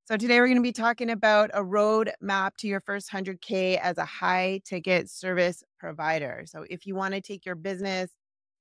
So today we're going to be talking about a road map to your first 100K as a high ticket service provider. So if you want to take your business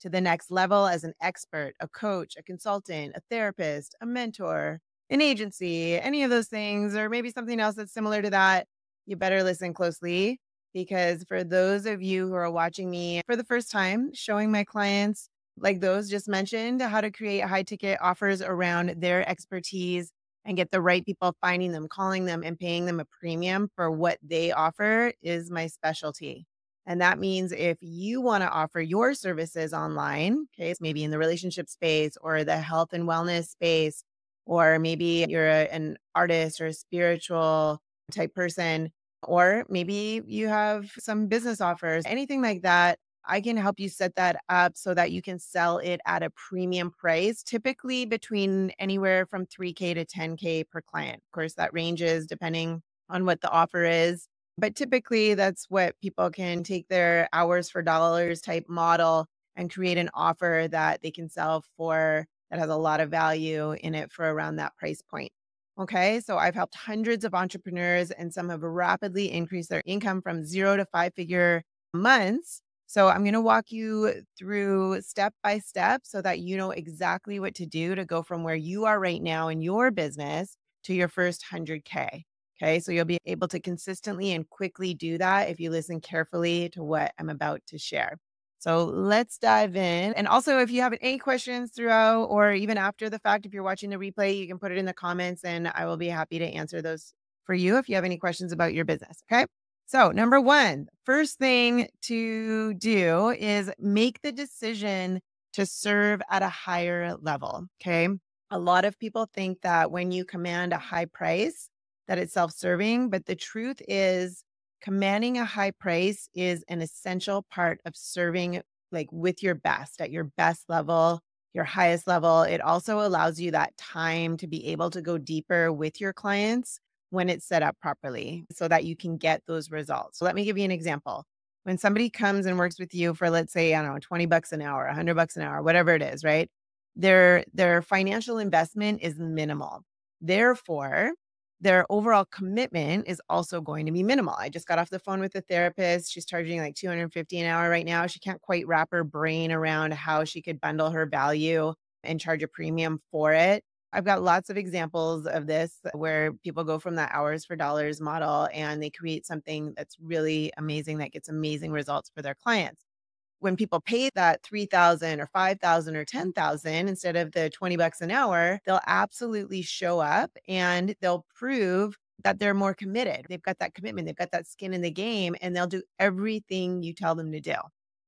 to the next level as an expert, a coach, a consultant, a therapist, a mentor, an agency, any of those things, or maybe something else that's similar to that, you better listen closely because for those of you who are watching me for the first time, showing my clients like those just mentioned how to create high ticket offers around their expertise and get the right people, finding them, calling them, and paying them a premium for what they offer is my specialty. And that means if you want to offer your services online, okay, it's maybe in the relationship space or the health and wellness space, or maybe you're an artist or a spiritual type person, or maybe you have some business offers, anything like that. I can help you set that up so that you can sell it at a premium price, typically between anywhere from 3K to 10K per client. Of course, that ranges depending on what the offer is. But typically, that's what people can take their hours for dollars type model and create an offer that they can sell for that has a lot of value in it for around that price point. Okay, so I've helped hundreds of entrepreneurs, and some have rapidly increased their income from 0 to 5 figure months. So I'm going to walk you through step by step so that you know exactly what to do to go from where you are right now in your business to your first 100K. Okay, so you'll be able to consistently and quickly do that if you listen carefully to what I'm about to share. So let's dive in. And also, if you have any questions throughout or even after the fact, if you're watching the replay, you can put it in the comments and I will be happy to answer those for you if you have any questions about your business. Okay. So, number one, first thing to do is make the decision to serve at a higher level. Okay. A lot of people think that when you command a high price, that it's self serving, but the truth is, commanding a high price is an essential part of serving like with your best at your best level, your highest level. It also allows you that time to be able to go deeper with your clients when it's set up properly so that you can get those results. So let me give you an example. When somebody comes and works with you for, let's say, I don't know, 20 bucks an hour, 100 bucks an hour, whatever it is, right? Their financial investment is minimal. Therefore, their overall commitment is also going to be minimal. I just got off the phone with a therapist. She's charging like 250 an hour right now. She can't quite wrap her brain around how she could bundle her value and charge a premium for it. I've got lots of examples of this where people go from that hours for dollars model and they create something that's really amazing that gets amazing results for their clients. When people pay that 3,000 or 5,000 or 10,000 instead of the 20 bucks an hour, they'll absolutely show up and they'll prove that they're more committed. They've got that commitment, they've got that skin in the game, and they'll do everything you tell them to do.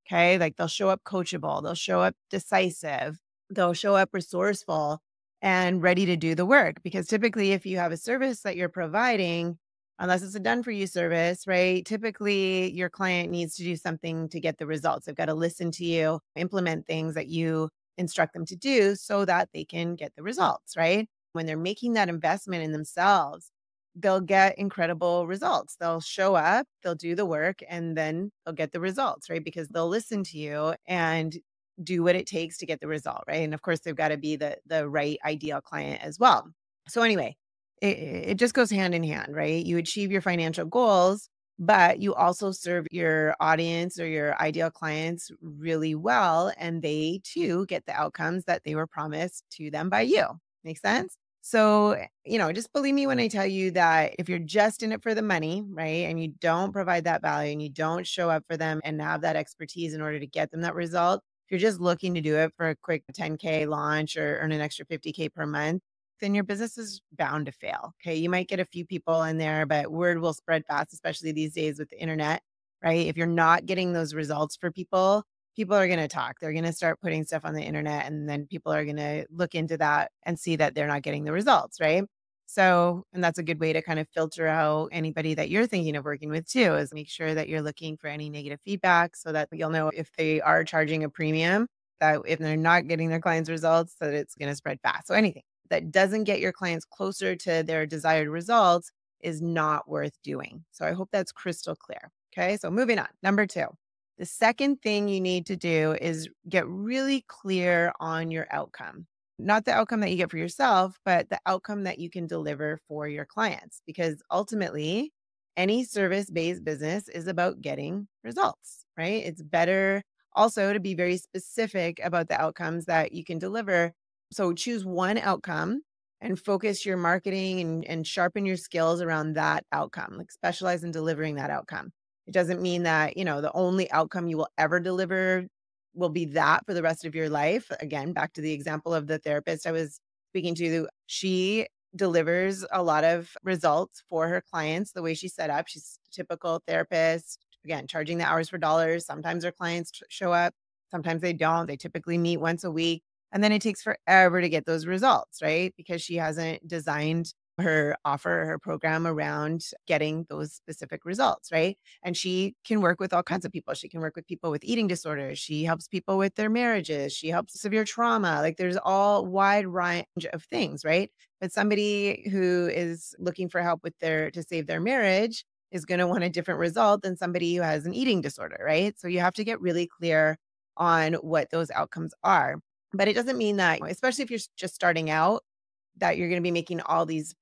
Okay. Like they'll show up coachable, they'll show up decisive, they'll show up resourceful and ready to do the work. Because typically, if you have a service that you're providing, unless it's a done for you service, right? Typically, your client needs to do something to get the results. They've got to listen to you, implement things that you instruct them to do so that they can get the results, right? When they're making that investment in themselves, they'll get incredible results. They'll show up, they'll do the work, and then they'll get the results, right? Because they'll listen to you and do what it takes to get the result, right? And of course, they've got to be the right ideal client as well. So anyway, it just goes hand in hand, right? You achieve your financial goals, but you also serve your audience or your ideal clients really well. And they too get the outcomes that they were promised to them by you. Make sense? So, just believe me when I tell you that if you're just in it for the money, right, and you don't provide that value and you don't show up for them and have that expertise in order to get them that result, if you're just looking to do it for a quick 10K launch or earn an extra 50K per month, then your business is bound to fail. Okay. You might get a few people in there, but word will spread fast, especially these days with the internet, right? If you're not getting those results for people, people are going to talk. They're going to start putting stuff on the internet, and then people are going to look into that and see that they're not getting the results, right? So, and that's a good way to kind of filter out anybody that you're thinking of working with too, is make sure that you're looking for any negative feedback so that you'll know if they are charging a premium, that if they're not getting their clients results, that it's going to spread fast. So anything that doesn't get your clients closer to their desired results is not worth doing. So I hope that's crystal clear. Okay. So moving on. Number two, the second thing you need to do is get really clear on your outcome. Not the outcome that you get for yourself, but the outcome that you can deliver for your clients. Because ultimately, any service based business is about getting results, right? It's better also to be very specific about the outcomes that you can deliver. So choose one outcome and focus your marketing and sharpen your skills around that outcome, like specialize in delivering that outcome. It doesn't mean that, the only outcome you will ever deliver will be that for the rest of your life. Again, back to the example of the therapist I was speaking to, she delivers a lot of results for her clients the way she's set up. She's a typical therapist, again, charging the hours for dollars. Sometimes her clients show up, sometimes they don't. They typically meet once a week. And then it takes forever to get those results, right? Because she hasn't designed her offer, her program around getting those specific results, right? And she can work with all kinds of people. She can work with people with eating disorders. She helps people with their marriages. She helps severe trauma. Like there's all wide range of things, right? But somebody who is looking for help with to save their marriage is going to want a different result than somebody who has an eating disorder, right? So you have to get really clear on what those outcomes are. But it doesn't mean that, especially if you're just starting out, that you're gonna be making all these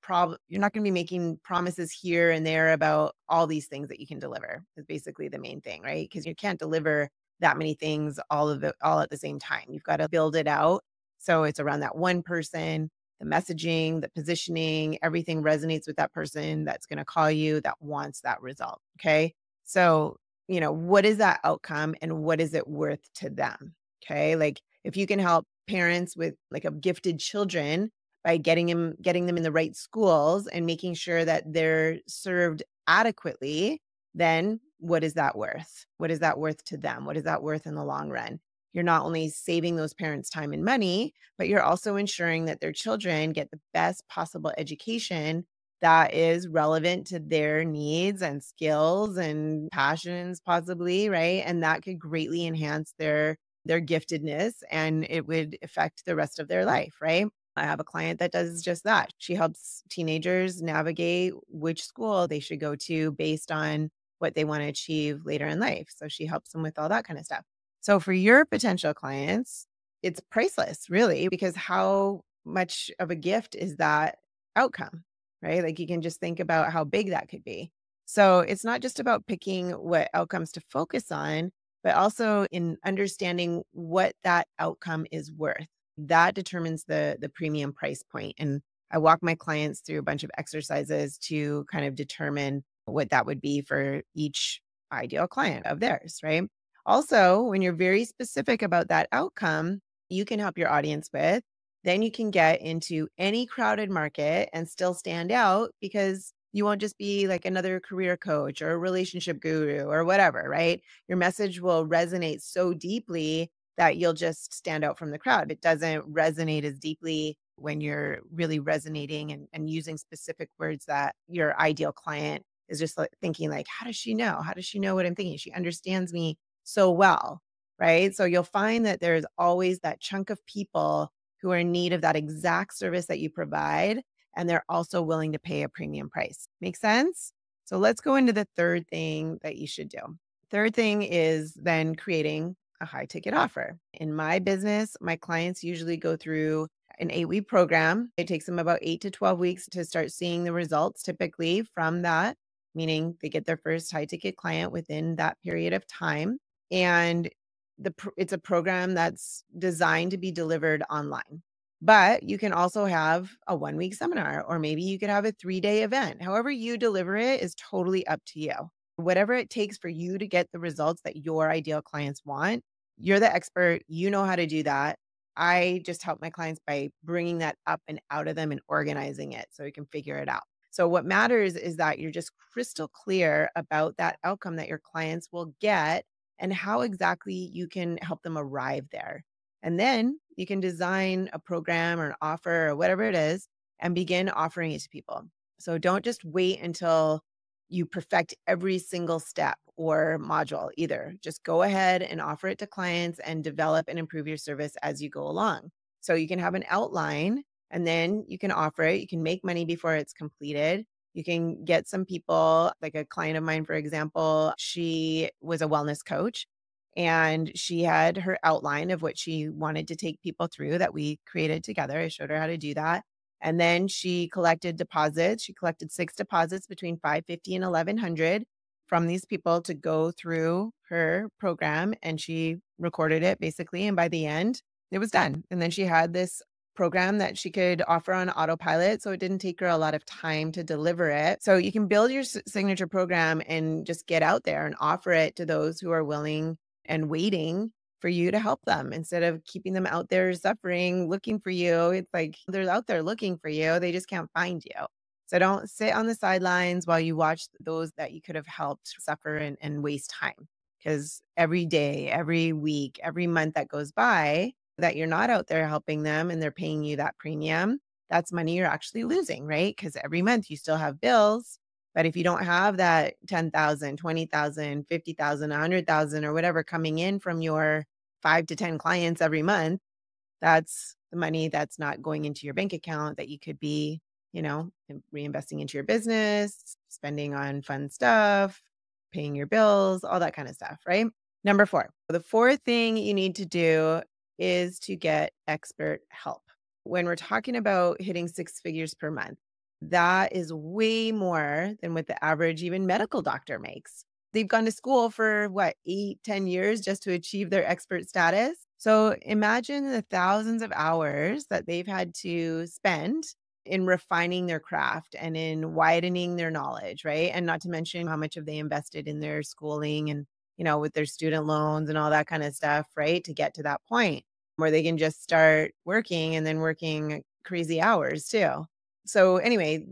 you're not gonna be making promises here and there about all these things that you can deliver, is basically the main thing, right? Because you can't deliver that many things all at the same time. You've gotta build it out, so it's around that one person, the messaging, the positioning, everything resonates with that person that's gonna call you, that wants that result, okay? So, what is that outcome and what is it worth to them, okay? Like, if you can help parents with, like, of gifted children by getting them in the right schools and making sure that they're served adequately, then what is that worth? What is that worth to them? What is that worth in the long run? You're not only saving those parents time and money, but you're also ensuring that their children get the best possible education that is relevant to their needs and skills and passions possibly, right? And that could greatly enhance their giftedness and it would affect the rest of their life, right? I have a client that does just that. She helps teenagers navigate which school they should go to based on what they want to achieve later in life. So she helps them with all that kind of stuff. So for your potential clients, it's priceless, really, because how much of a gift is that outcome, right? Like you can just think about how big that could be. So it's not just about picking what outcomes to focus on, but also in understanding what that outcome is worth. That determines the premium price point. And I walk my clients through a bunch of exercises to kind of determine what that would be for each ideal client of theirs, right? Also, when you're very specific about that outcome, you can help your audience with, then you can get into any crowded market and still stand out because you won't just be like another career coach or a relationship guru or whatever, right? Your message will resonate so deeply that you'll just stand out from the crowd. It doesn't resonate as deeply when you're really resonating and using specific words that your ideal client is just like thinking like, how does she know? How does she know what I'm thinking? She understands me so well, right? So you'll find that there's always that chunk of people who are in need of that exact service that you provide, and they're also willing to pay a premium price. Make sense? So let's go into the third thing that you should do. Third thing is then creating a high ticket offer. In my business, my clients usually go through an 8-week program. It takes them about 8 to 12 weeks to start seeing the results typically from that, meaning they get their first high ticket client within that period of time. And it's a program that's designed to be delivered online. But you can also have a 1-week seminar, or maybe you could have a 3-day event. However you deliver it is totally up to you. Whatever it takes for you to get the results that your ideal clients want, you're the expert. You know how to do that. I just help my clients by bringing that up and out of them and organizing it so you can figure it out. So, what matters is that you're just crystal clear about that outcome that your clients will get and how exactly you can help them arrive there. And then you can design a program or an offer or whatever it is and begin offering it to people. So, don't just wait until you perfect every single step or module either. Just go ahead and offer it to clients and develop and improve your service as you go along. So you can have an outline and then you can offer it. You can make money before it's completed. You can get some people, like a client of mine, for example, she was a wellness coach And she had her outline of what she wanted to take people through that we created together. I showed her how to do that. And then she collected deposits. She collected 6 deposits between 550 and 1100 from these people to go through her program, and she recorded it basically, and by the end, it was done. And then she had this program that she could offer on autopilot, so it didn't take her a lot of time to deliver it. So you can build your signature program and just get out there and offer it to those who are willing and waiting for you to help them instead of keeping them out there suffering, looking for you. It's like they're out there looking for you, they just can't find you. So don't sit on the sidelines while you watch those that you could have helped suffer and waste time. Because every day, every week, every month that goes by that you're not out there helping them and they're paying you that premium, that's money you're actually losing, right? Because every month you still have bills. But if you don't have that 10,000, 20,000, 50,000, 100,000, or whatever coming in from your 5 to 10 clients every month, that's the money that's not going into your bank account that you could be, reinvesting into your business, spending on fun stuff, paying your bills, all that kind of stuff, right? Number 4, the fourth thing you need to do is to get expert help. When we're talking about hitting 6 figures per month, that is way more than what the average even medical doctor makes. They've gone to school for what, 8, 10 years just to achieve their expert status. So imagine the thousands of hours that they've had to spend in refining their craft and in widening their knowledge, right? And not to mention how much have they invested in their schooling and, with their student loans and all that kind of stuff, right? To get to that point where they can just start working and then working crazy hours too. So anyway,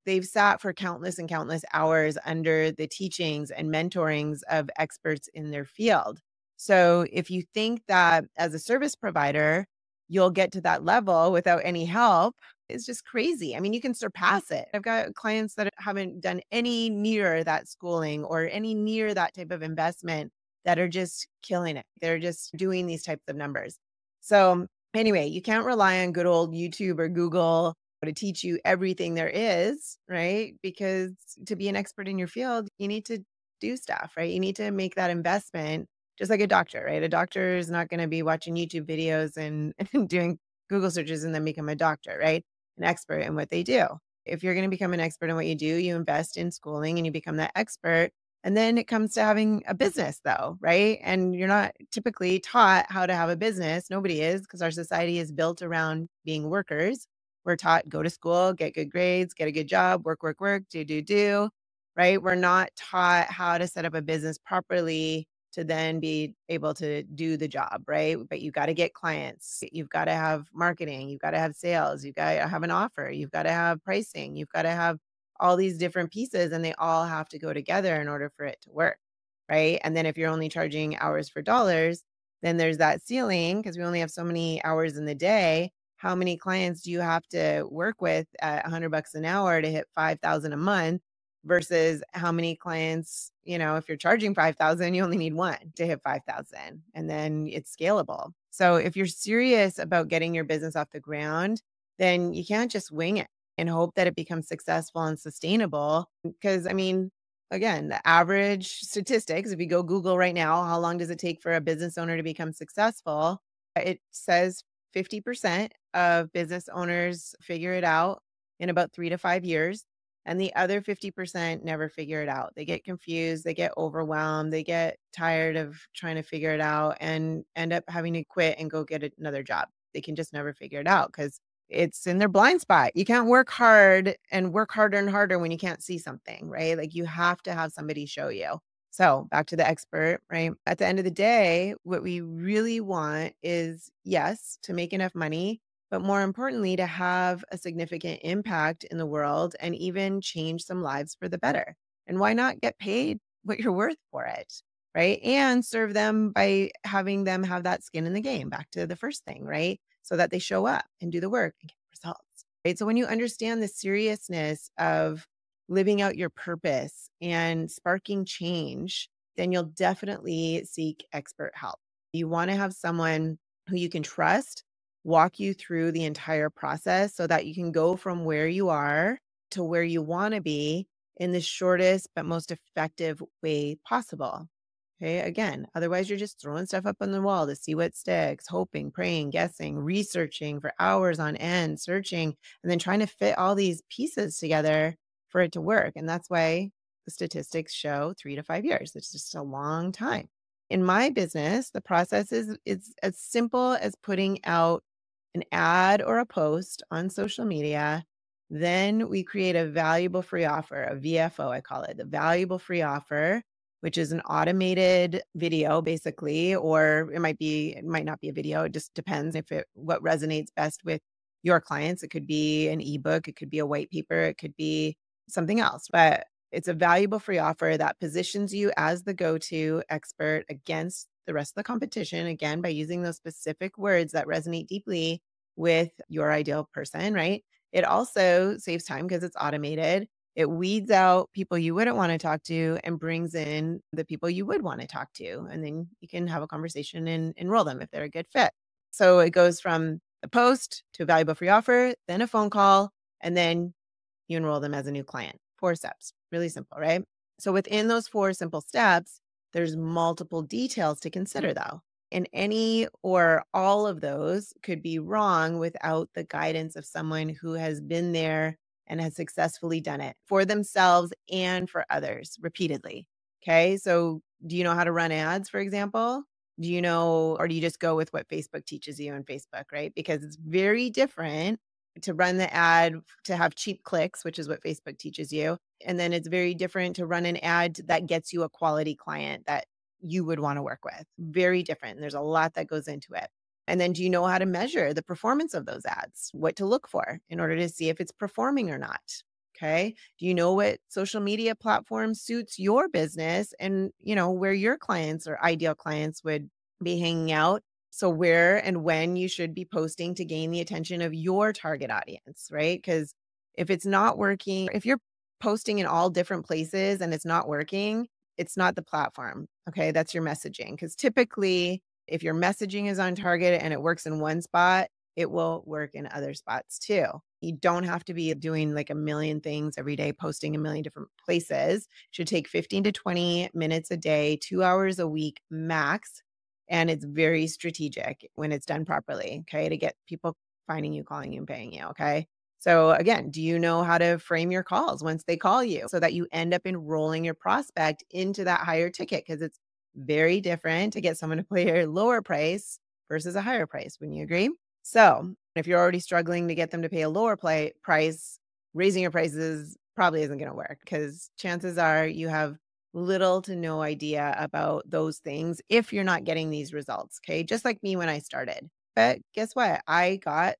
they've sat for countless and countless hours under the teachings and mentorings of experts in their field. So if you think that as a service provider, you'll get to that level without any help, it's just crazy. I mean, you can surpass it. I've got clients that haven't done any near that schooling or any near that type of investment that are just killing it. They're just doing these types of numbers. So anyway, you can't rely on good old YouTube or Google to teach you everything there is, right? Because to be an expert in your field, you need to do stuff, right? You need to make that investment just like a doctor, right? A doctor is not going to be watching YouTube videos and, and doing Google searches and then become a doctor, right? An expert in what they do. If you're going to become an expert in what you do, you invest in schooling and you become that expert. And then it comes to having a business, though, right? And you're not typically taught how to have a business. Nobody is, because our society is built around being workers. We're taught go to school, get good grades, get a good job, work, work, work, do, right? We're not taught how to set up a business properly to then be able to do the job, right? But you've got to get clients. You've got to have marketing. You've got to have sales. You've got to have an offer. You've got to have pricing. You've got to have all these different pieces, and they all have to go together in order for it to work, right? And then if you're only charging hours for dollars, then there's that ceiling because we only have so many hours in the day. How many clients do you have to work with at $100 an hour to hit 5,000 a month? Versus how many clients, if you're charging 5,000, you only need one to hit 5,000, and then it's scalable. So if you're serious about getting your business off the ground, then you can't just wing it and hope that it becomes successful and sustainable. Because I mean, again, the average statistics, if you go Google right now, how long does it take for a business owner to become successful? It says 50% of business owners figure it out in about 3 to 5 years. And the other 50% never figure it out. They get confused, they get overwhelmed, they get tired of trying to figure it out and end up having to quit and go get another job. They can just never figure it out because it's in their blind spot. You can't work hard and work harder and harder when you can't see something, right? Like you have to have somebody show you. So back to the expert, right? At the end of the day, what we really want is, yes, to make enough money, but more importantly, to have a significant impact in the world and even change some lives for the better. And why not get paid what you're worth for it? Right. And serve them by having them have that skin in the game, back to the first thing, right? So that they show up and do the work and get results. Right. So when you understand the seriousness of living out your purpose and sparking change, then you'll definitely seek expert help. You want to have someone who you can trust walk you through the entire process so that you can go from where you are to where you want to be in the shortest but most effective way possible. Okay. Again, otherwise you're just throwing stuff up on the wall to see what sticks, hoping, praying, guessing, researching for hours on end, searching, and then trying to fit all these pieces together for it to work. And that's why the statistics show 3 to 5 years. It's just a long time. In my business, the process is it's as simple as putting out an ad or a post on social media. Then we create a valuable free offer, a VFO, I call it, the valuable free offer, which is an automated video basically, or it might not be a video. It just depends what resonates best with your clients. It could be an ebook, it could be a white paper, it could be something else, but it's a valuable free offer that positions you as the go-to expert against the rest of the competition, again, by using those specific words that resonate deeply with your ideal person, right? It also saves time because it's automated. It weeds out people you wouldn't want to talk to and brings in the people you would want to talk to. And then you can have a conversation and enroll them if they're a good fit. So it goes from a post to a valuable free offer, then a phone call, and then you enroll them as a new client. 4 steps, really simple, right? So within those 4 simple steps, there's multiple details to consider though. And any or all of those could be wrong without the guidance of someone who has been there and has successfully done it for themselves and for others repeatedly. Okay. So do you know how to run ads, for example? Do you know, or do you just go with what Facebook teaches you on Facebook, right? Because it's very different to run the ad to have cheap clicks, which is what Facebook teaches you. And then it's very different to run an ad that gets you a quality client that you would want to work with. Very different. And there's a lot that goes into it. And then do you know how to measure the performance of those ads? What to look for in order to see if it's performing or not? Okay. Do you know what social media platform suits your business and, where your clients or ideal clients would be hanging out? So where and when you should be posting to gain the attention of your target audience, right? Because if it's not working, if you're posting in all different places and it's not working, it's not the platform. Okay. That's your messaging. Because typically, if your messaging is on target and it works in one spot, it will work in other spots too. You don't have to be doing like a million things every day, posting a million different places. It should take 15 to 20 minutes a day, 2 hours a week max. And it's very strategic when it's done properly. Okay. To get people finding you, calling you, and paying you. Okay. So again, do you know how to frame your calls once they call you so that you end up enrolling your prospect into that higher ticket? Because it's very different to get someone to pay a lower price versus a higher price. Wouldn't you agree? So if you're already struggling to get them to pay a lower price, raising your prices probably isn't going to work because chances are you have little to no idea about those things if you're not getting these results. Okay. Just like me when I started. But guess what? I got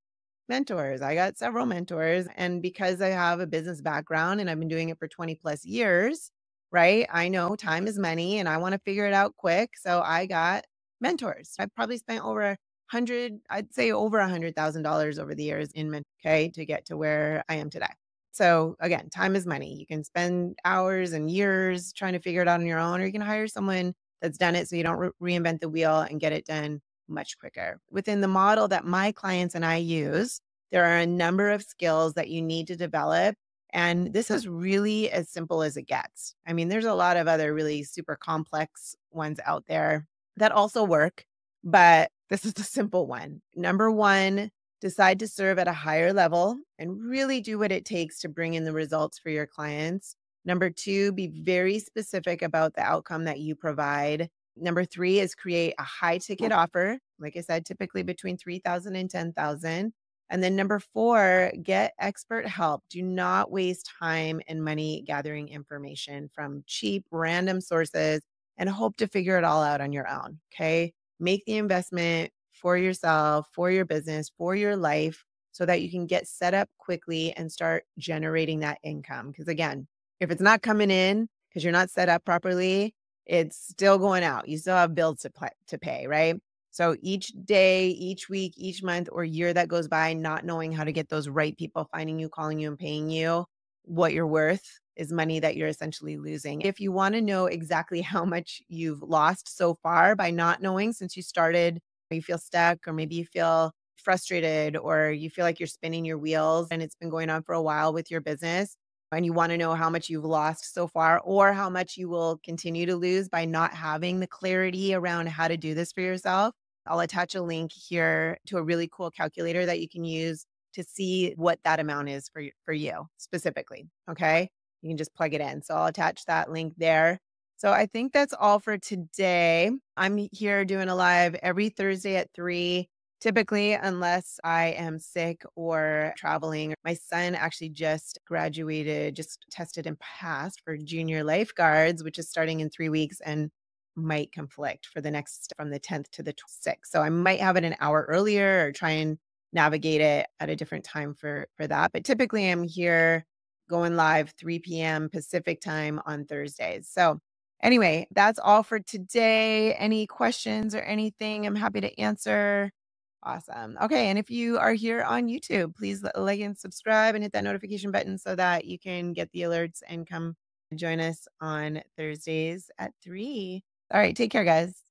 mentors. I got several mentors. And because I have a business background and I've been doing it for 20 plus years, right? I know time is money and I want to figure it out quick. So I got mentors. I've probably spent I'd say over $100,000 over the years in okay, to get to where I am today. So again, time is money. You can spend hours and years trying to figure it out on your own, or you can hire someone that's done it so you don't reinvent the wheel and get it done much quicker. Within the model that my clients and I use, there are a number of skills that you need to develop. And this is really as simple as it gets. I mean, there's a lot of other really super complex ones out there that also work, but this is the simple one. Number one, decide to serve at a higher level and really do what it takes to bring in the results for your clients. Number two, be very specific about the outcome that you provide. Number three is create a high ticket offer. Like I said, typically between 3,000 and 10,000. And then number four, get expert help. Do not waste time and money gathering information from cheap, random sources and hope to figure it all out on your own. Okay. Make the investment for yourself, for your business, for your life, so that you can get set up quickly and start generating that income. Because again, if it's not coming in because you're not set up properly, it's still going out. You still have bills to pay, right? So each day, each week, each month or year that goes by, not knowing how to get those right people finding you, calling you, and paying you what you're worth is money that you're essentially losing. If you want to know exactly how much you've lost so far by not knowing since you started, you feel stuck, or maybe you feel frustrated, or you feel like you're spinning your wheels and it's been going on for a while with your business, and you want to know how much you've lost so far or how much you will continue to lose by not having the clarity around how to do this for yourself, I'll attach a link here to a really cool calculator that you can use to see what that amount is for you specifically. Okay. You can just plug it in. So I'll attach that link there. So I think that's all for today. I'm here doing a live every Thursday at 3. Typically, unless I am sick or traveling. My son actually just graduated, just tested and passed for junior lifeguards, which is starting in 3 weeks and might conflict for the next from the 10th to the 6th. So I might have it an hour earlier or try and navigate it at a different time for that. But typically I'm here going live 3 p.m. Pacific time on Thursdays. So anyway, that's all for today. Any questions or anything, I'm happy to answer. Awesome. Okay. And if you are here on YouTube, please like and subscribe and hit that notification button so that you can get the alerts and come join us on Thursdays at 3. All right. Take care, guys.